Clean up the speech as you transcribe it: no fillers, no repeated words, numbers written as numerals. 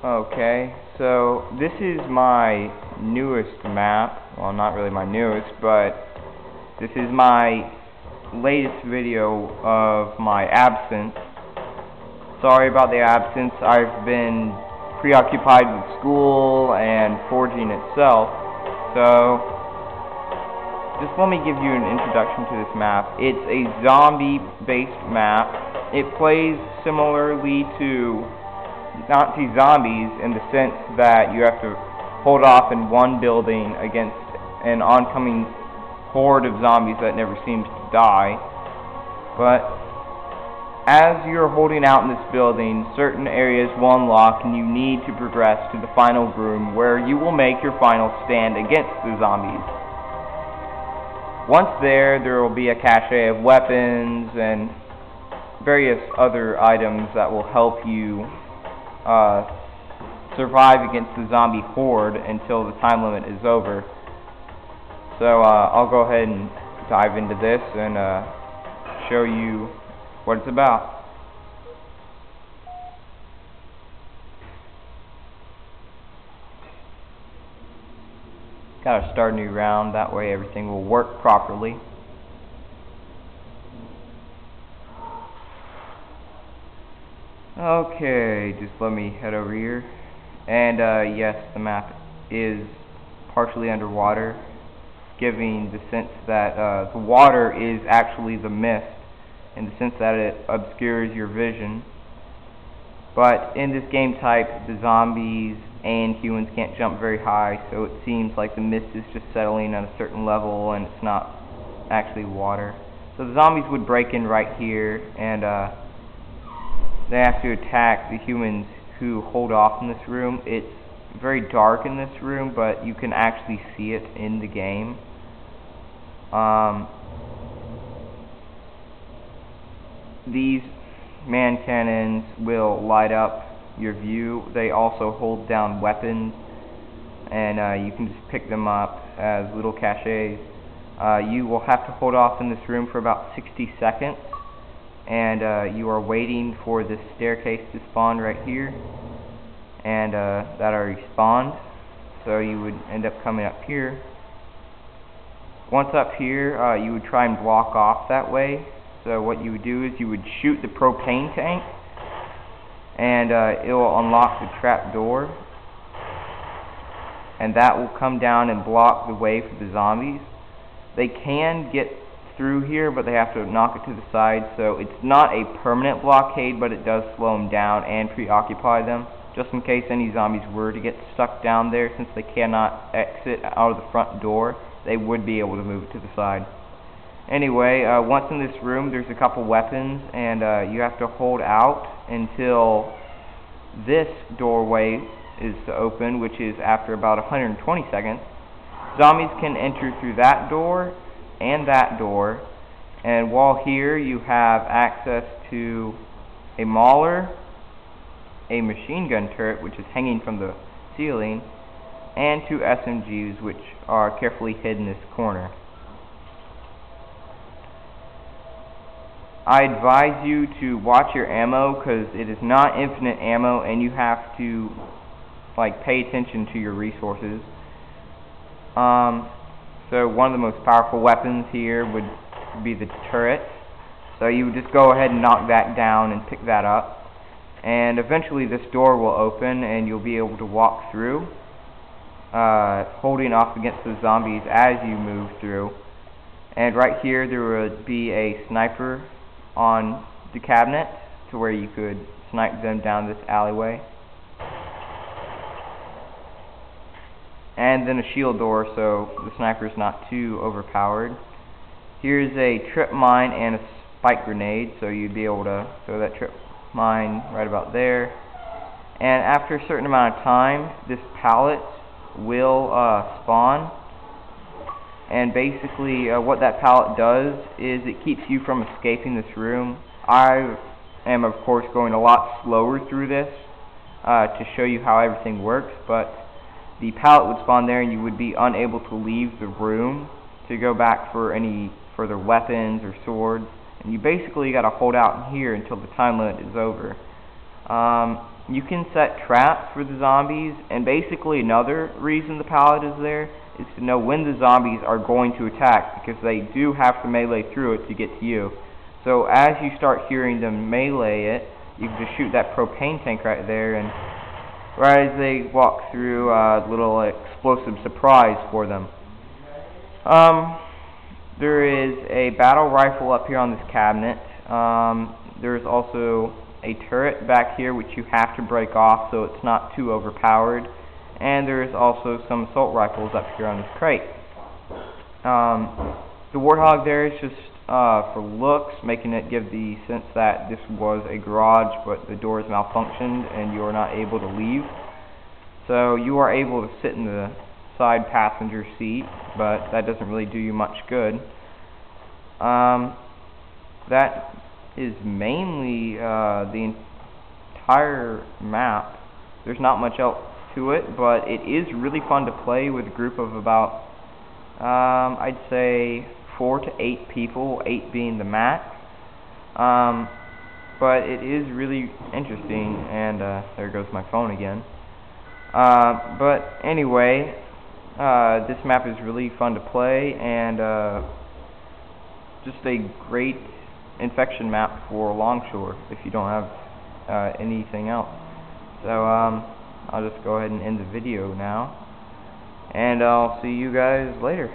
Okay, so this is my newest map. Well, not really my newest, but this is my latest video of my absence. Sorry about the absence. I've been preoccupied with school and forging itself. So, just let me give you an introduction to this map. It's a zombie-based map. It plays similarly to Nazi zombies in the sense that you have to hold off in one building against an oncoming horde of zombies that never seems to die. But as you're holding out in this building, certain areas will unlock and you need to progress to the final room where you will make your final stand against the zombies. Once there will be a cache of weapons and various other items that will help you survive against the zombie horde until the time limit is over. So I'll go ahead and dive into this and show you what it's about. Gotta start a new round, that way everything will work properly. Okay, just let me head over here. And yes, the map is partially underwater, giving the sense that the water is actually the mist, in the sense that it obscures your vision. But in this game type, the zombies and humans can't jump very high, so it seems like the mist is just settling at a certain level and it's not actually water. So the zombies would break in right here, and they have to attack the humans who hold off in this room. It's very dark in this room, but you can actually see it in the game. These man cannons will light up your view. They also hold down weapons, and you can just pick them up as little caches. You will have to hold off in this room for about 60 seconds. And you are waiting for this staircase to spawn right here, and that already spawned, so you would end up coming up here. Once up here, you would try and block off that way. So what you would do is you would shoot the propane tank, and it will unlock the trap door, and that will come down and block the way for the zombies. They can get through here, but they have to knock it to the side, so it's not a permanent blockade, but it does slow them down and preoccupy them, just in case any zombies were to get stuck down there. Since they cannot exit out of the front door, they would be able to move it to the side. Anyway, once in this room, there's a couple weapons, and you have to hold out until this doorway is open, which is after about 120 seconds. Zombies can enter through that door and that door, and while here you have access to a mauler, a machine gun turret which is hanging from the ceiling, and 2 SMGs which are carefully hidden in this corner. I advise you to watch your ammo, because it is not infinite ammo and you have to pay attention to your resources. So one of the most powerful weapons here would be the turret. So you would just go ahead and knock that down and pick that up. And eventually this door will open and you'll be able to walk through, holding off against the zombies as you move through. And right here there would be a sniper on the cabinet to where you could snipe them down this alleyway. And then a shield door, so the sniper is not too overpowered. Here's a trip mine and a spike grenade, so you'd be able to throw that trip mine right about there. And after a certain amount of time, this pallet will spawn. And basically what that pallet does is it keeps you from escaping this room. I am of course going a lot slower through this to show you how everything works, but the pallet would spawn there and you would be unable to leave the room to go back for any further weapons or swords, and you basically got to hold out here until the time limit is over. you can set traps for the zombies, and basically another reason the pallet is there is to know when the zombies are going to attack, because they do have to melee through it to get to you. So as you start hearing them melee it, you can just shoot that propane tank right there, and right as they walk through, a little explosive surprise for them. There is a battle rifle up here on this cabinet. There's also a turret back here which you have to break off so it's not too overpowered, and there's also some assault rifles up here on this crate. The Warthog there is just for looks, making it give the sense that this was a garage but the doors malfunctioned and you are not able to leave. So you are able to sit in the side passenger seat, but that doesn't really do you much good. That is mainly the entire map. There's not much else to it, but it is really fun to play with a group of about I'd say 4 to 8 people, 8 being the max. But it is really interesting, and there goes my phone again. But anyway, this map is really fun to play, and just a great infection map for Longshore if you don't have anything else. So I'll just go ahead and end the video now, and I'll see you guys later.